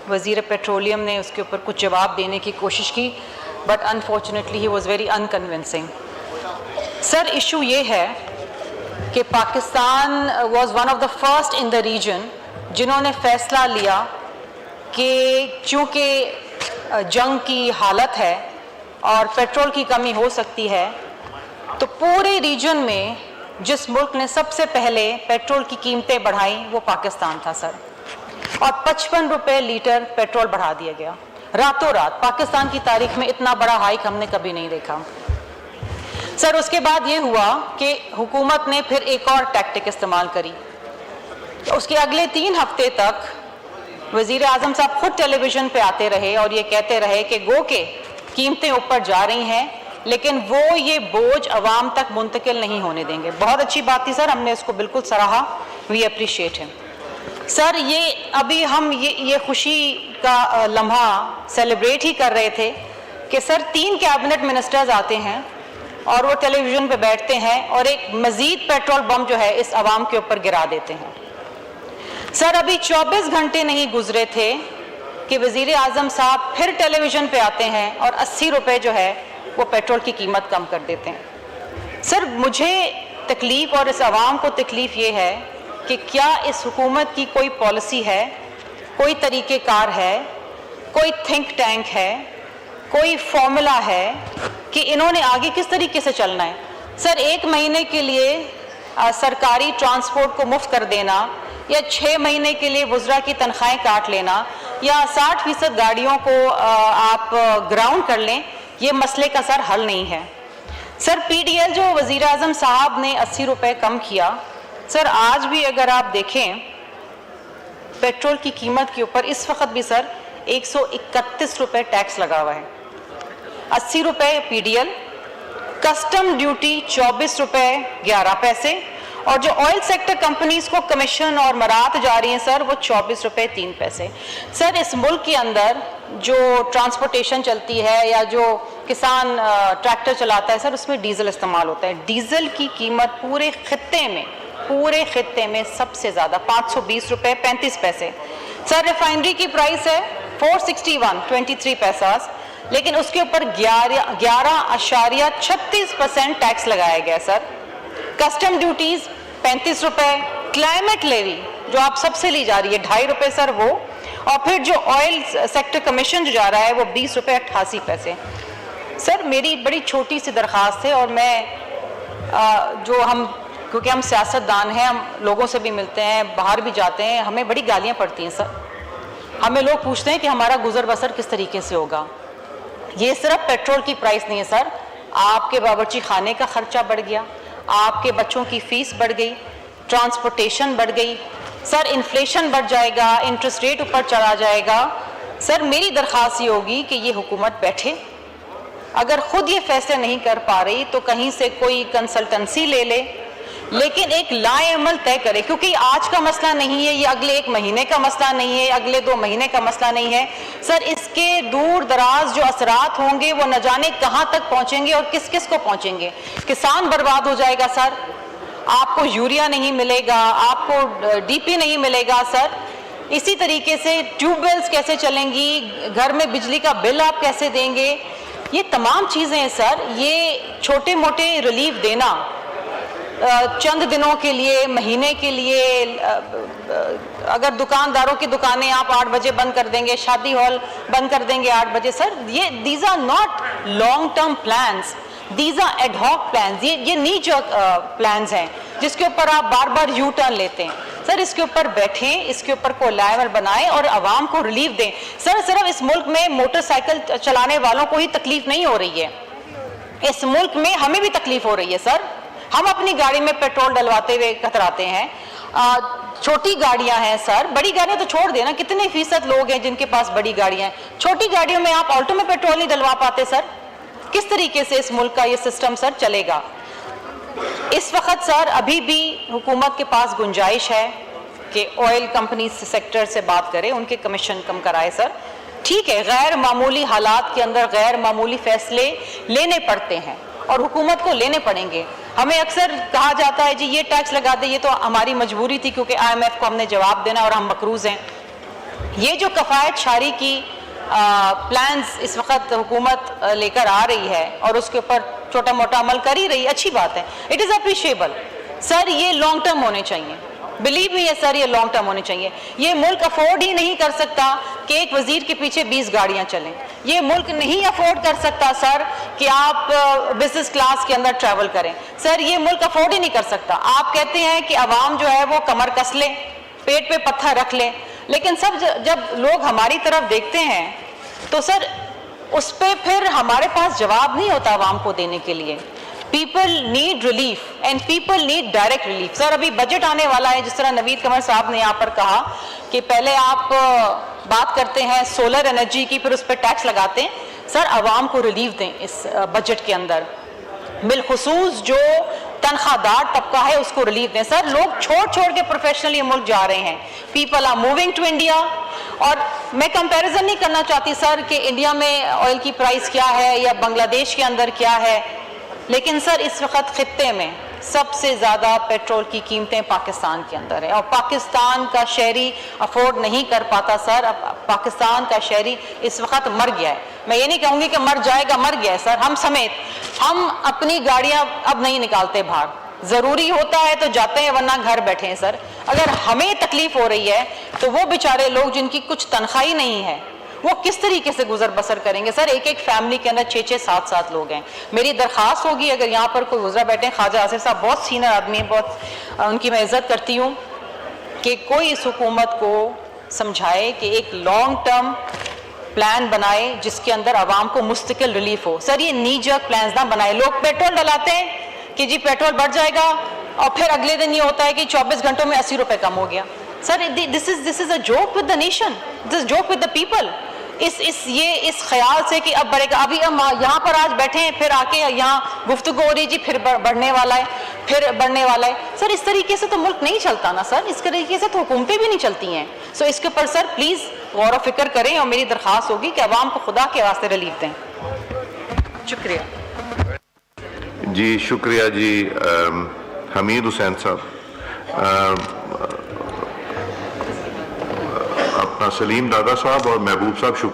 वज़ीर पेट्रोलियम ने उसके ऊपर कुछ जवाब देने की कोशिश की, but unfortunately he was very unconvincing. Sir, issue ये है कि Pakistan was one of the first in the region जिन्होंने फ़ैसला लिया कि चूँकि जंग की हालत है और पेट्रोल की कमी हो सकती है, तो पूरे रीजन में जिस मुल्क ने सबसे पहले पेट्रोल की कीमतें बढ़ाई वो पाकिस्तान था सर, और 55 रुपये लीटर पेट्रोल बढ़ा दिया गया रातों रात। पाकिस्तान की तारीख में इतना बड़ा हाइक हमने कभी नहीं देखा सर। उसके बाद ये हुआ कि हुकूमत ने फिर एक और टैक्टिक इस्तेमाल करी। उसके अगले 3 हफ्ते तक वज़ीर आज़म साहब खुद टेलीविज़न पे आते रहे और ये कहते रहे कि गो के कीमतें ऊपर जा रही हैं, लेकिन वो ये बोझ अवाम तक मुंतकिल नहीं होने देंगे। बहुत अच्छी बात थी सर, हमने इसको बिल्कुल सराहा, वी अप्रिशिएट हिम सर। ये अभी हम ये खुशी का लम्हा सेलिब्रेट ही कर रहे थे कि सर 3 कैबिनेट मिनिस्टर्स आते हैं और वो टेलीविज़न पे बैठते हैं और एक मज़ीद पेट्रोल बम जो है इस अवाम के ऊपर गिरा देते हैं सर। अभी 24 घंटे नहीं गुजरे थे कि वज़ीर आज़म साहब फिर टेलीविज़न पे आते हैं और 80 रुपये जो है वो पेट्रोल की कीमत कम कर देते हैं सर। मुझे तकलीफ़ और इस अवाम को तकलीफ़ ये है कि क्या इस हुकूमत की कोई पॉलिसी है, कोई तरीक़ेकार है, कोई थिंक टैंक है, कोई फॉर्मूला है कि इन्होंने आगे किस तरीके से चलना है सर। 1 महीने के लिए सरकारी ट्रांसपोर्ट को मुफ्त कर देना या 6 महीने के लिए वुज़रा की तनख्वाहें काट लेना या 60% गाड़ियों को आप ग्राउंड कर लें, ये मसले का सर हल नहीं है सर। PDL जो वज़ीर आज़म साहब ने 80 रुपये कम किया सर, आज भी अगर आप देखें पेट्रोल की कीमत के ऊपर इस वक्त भी सर 131 रुपये टैक्स लगा हुआ है। 80 रुपये PDL, कस्टम ड्यूटी 24 रुपये 11 पैसे, और जो ऑयल सेक्टर कंपनीज को कमीशन और मरात जा रही हैं सर वो 24 रुपये 3 पैसे सर। इस मुल्क के अंदर जो ट्रांसपोर्टेशन चलती है या जो किसान ट्रैक्टर चलाता है सर, उसमें डीजल इस्तेमाल होता है। डीजल की कीमत पूरे खित्ते में सबसे ज़्यादा 520 रुपये 35 पैसे सर। रिफाइनरी की प्राइस है 461 23 पैसा, लेकिन उसके ऊपर 11.36% टैक्स लगाया गया सर। कस्टम ड्यूटीज़ 35 रुपये, क्लाइमेट लेवी जो आप सबसे ली जा रही है 2.5 रुपये सर वो, और फिर जो ऑयल सेक्टर कमीशन जो जा रहा है वो 20 रुपये 88 पैसे सर। मेरी बड़ी छोटी सी दरख्वास्त है, और मैं क्योंकि हम सियासतदान हैं, हम लोगों से भी मिलते हैं, बाहर भी जाते हैं, हमें बड़ी गालियाँ पड़ती हैं सर। हमें लोग पूछते हैं कि हमारा गुजर बसर किस तरीके से होगा। ये सिर्फ पेट्रोल की प्राइस नहीं है सर, आपके बावर्ची खाने का खर्चा बढ़ गया, आपके बच्चों की फ़ीस बढ़ गई, ट्रांसपोर्टेशन बढ़ गई सर, इन्फ्लेशन बढ़ जाएगा, इंटरेस्ट रेट ऊपर चला जाएगा सर। मेरी दरख्वास्त ये होगी कि ये हुकूमत बैठे, अगर ख़ुद ये फैसले नहीं कर पा रही तो कहीं से कोई कंसल्टेंसी ले ले, लेकिन एक लाएअमल तय करे, क्योंकि आज का मसला नहीं है, ये अगले 1 महीने का मसला नहीं है, अगले 2 महीने का मसला नहीं है सर। इसके दूर दराज जो असरात होंगे वो न जाने कहाँ तक पहुँचेंगे और किस किस को पहुँचेंगे। किसान बर्बाद हो जाएगा सर, आपको यूरिया नहीं मिलेगा, आपको DP नहीं मिलेगा सर। इसी तरीके से ट्यूबवेल्स कैसे चलेंगी, घर में बिजली का बिल आप कैसे देंगे, ये तमाम चीज़ें हैं सर। ये छोटे मोटे रिलीफ देना चंद दिनों के लिए, महीने के लिए, अगर दुकानदारों की दुकानें आप 8 बजे बंद कर देंगे, शादी हॉल बंद कर देंगे 8 बजे सर, ये these are not long term plans, these are ad hoc plans. ये नीच प्लान्स हैं जिसके ऊपर आप बार बार यू टर्न लेते हैं सर। इसके ऊपर बैठें, इसके ऊपर कोलैबर बनाएं और आवाम को रिलीफ दें सर। सिर्फ इस मुल्क में मोटरसाइकिल चलाने वालों को ही तकलीफ नहीं हो रही है, इस मुल्क में हमें भी तकलीफ हो रही है सर। हम अपनी गाड़ी में पेट्रोल डलवाते हुए कतराते हैं। छोटी गाड़ियां हैं सर, बड़ी गाड़ियां तो छोड़ देना, कितने फीसद लोग हैं जिनके पास बड़ी गाड़ियां हैं। छोटी गाड़ियों में आप ऑल्टो में पेट्रोल नहीं डलवा पाते सर। किस तरीके से इस मुल्क का ये सिस्टम सर चलेगा। इस वक्त सर अभी भी हुकूमत के पास गुंजाइश है कि ऑयल कंपनी सेक्टर से बात करें, उनके कमीशन कम कराए सर। ठीक है, गैर मामूली हालात के अंदर गैर मामूली फैसले लेने पड़ते हैं और हुकूमत को लेने पड़ेंगे। हमें अक्सर कहा जाता है जी ये टैक्स लगा दे, ये तो हमारी मजबूरी थी क्योंकि IMF को हमने जवाब देना और हम मकरूज हैं। ये जो कफ़ायत शारी की प्लान्स इस वक्त हुकूमत लेकर आ रही है और उसके ऊपर छोटा मोटा अमल कर ही रही, अच्छी बात है, इट इज़ अप्रिशिएबल। सर ये लॉन्ग टर्म होने चाहिए, बिलीव मी है सर, ये लॉन्ग टर्म होने चाहिए। ये मुल्क अफोर्ड ही नहीं कर सकता कि एक वजीर के पीछे 20 गाड़ियां चलें। ये मुल्क नहीं अफोर्ड कर सकता सर कि आप बिजनेस क्लास के अंदर ट्रैवल करें। सर ये मुल्क अफोर्ड ही नहीं कर सकता। आप कहते हैं कि अवाम जो है वो कमर कस ले, पेट पे पत्थर रख ले, लेकिन सब जब लोग हमारी तरफ देखते हैं तो सर उस पर फिर हमारे पास जवाब नहीं होता अवाम को देने के लिए। People need relief and people need direct relief. Sir अभी बजट आने वाला है, जिस तरह नवीद कमर साहब ने यहाँ पर कहा कि पहले आप बात करते हैं सोलर एनर्जी की, फिर उस पर टैक्स लगाते हैं। सर आवाम को रिलीफ दें इस बजट के अंदर, बिलखुसूस जो तनख्वाहदार तबका है उसको रिलीफ दें। सर लोग छोड़ छोड़ के प्रोफेशनली मुल्क जा रहे हैं, people are moving to India. और मैं कंपैरिजन नहीं करना चाहती सर कि इंडिया में ऑयल की प्राइस क्या है या बांग्लादेश के अंदर क्या है, लेकिन सर इस वक्त खित्ते में सबसे ज़्यादा पेट्रोल की कीमतें पाकिस्तान के अंदर है और पाकिस्तान का शहरी अफोर्ड नहीं कर पाता। सर अब पाकिस्तान का शहरी इस वक्त मर गया है। मैं ये नहीं कहूँगी कि मर जाएगा, मर गया है सर, हम समेत। हम अपनी गाड़ियाँ अब नहीं निकालते बाहर, ज़रूरी होता है तो जाते हैं वरना घर बैठे हैं। सर अगर हमें तकलीफ हो रही है तो वो बेचारे लोग जिनकी कुछ तनख्वाही नहीं है वो किस तरीके से गुजर बसर करेंगे। सर एक एक फैमिली के अंदर 6-6, 7-7 लोग हैं। मेरी दरख्वास्त होगी अगर यहाँ पर कोई गुजरा बैठे, ख्वाजा आसिफ साहब बहुत सीनियर आदमी हैं, बहुत उनकी मैं इज्जत करती हूँ, कि कोई इस हुकूमत को समझाए कि एक लॉन्ग टर्म प्लान बनाए जिसके अंदर आवाम को मुस्तकिल रिलीफ हो। सर ये नी जर्क प्लान ना बनाए। लोग पेट्रोल डलाते हैं कि जी पेट्रोल बढ़ जाएगा और फिर अगले दिन ये होता है कि 24 घंटों में 80 रुपए कम हो गया। Sir this is a joke with the nation, this is joke with the people. इस ख्याल से कि अब बढ़ेगा, अभी हम यहाँ पर आज बैठे हैं, फिर आके यहाँ गुफ्तगू हो रही जी फिर बढ़ने वाला है, फिर बढ़ने वाला है। सर इस तरीके से तो मुल्क नहीं चलता ना सर, इस तरीके से तो हुकूमतें भी नहीं चलती हैं। सो इसके ऊपर सर प्लीज़ गौर व फिक्र करें और मेरी दरख्वास्त होगी कि अवाम को खुदा के वास्ते रिलीफ दें। शुक्रिया जी, शुक्रिया जी। हमीद हुसैन साहब, अपना सलीम दादा साहब और महबूब साहब